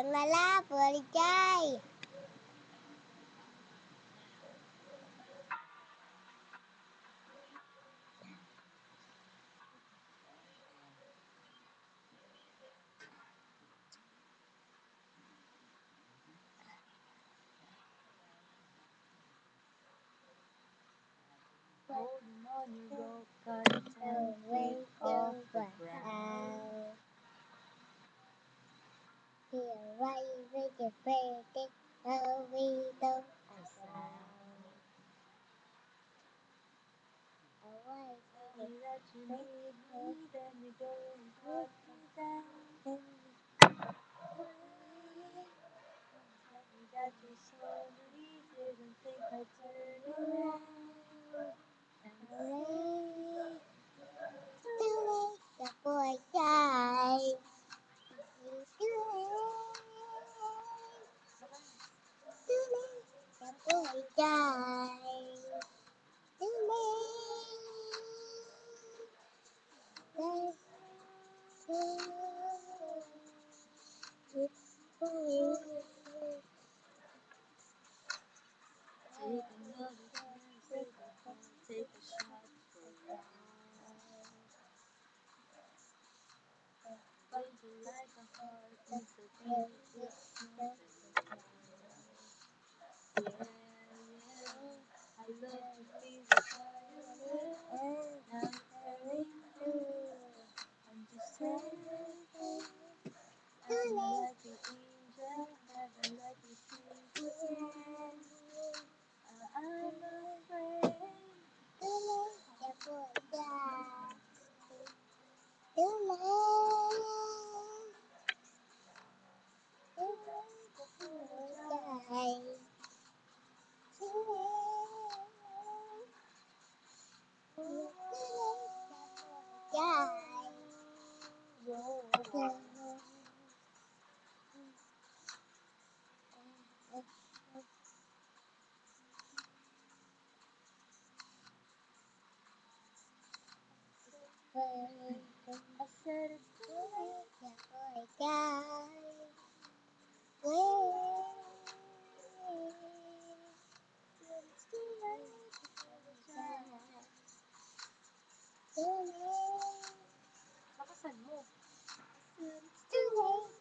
Mala vừa đi chơi. Holding on your rope, got The way off the over ground. out. Here right with your pretty, oh we don't sound. Always Tell me that you need me, then you go and cut me down. Tell me that you're sorry, didn't think I'd turn around. And away. Too late, the boy died. Too late, the boy died. Too late, take another chance, take a shot for now. But you like a heart needs a beat, it's nothing but mine. Yeah, I love to feel the fire. Now it's burning through. I'm just saying, I'm like an angel, heaven let me see again. I'm afraid. I said it's too late. It's too late to Lakasan mo. I said it's too late.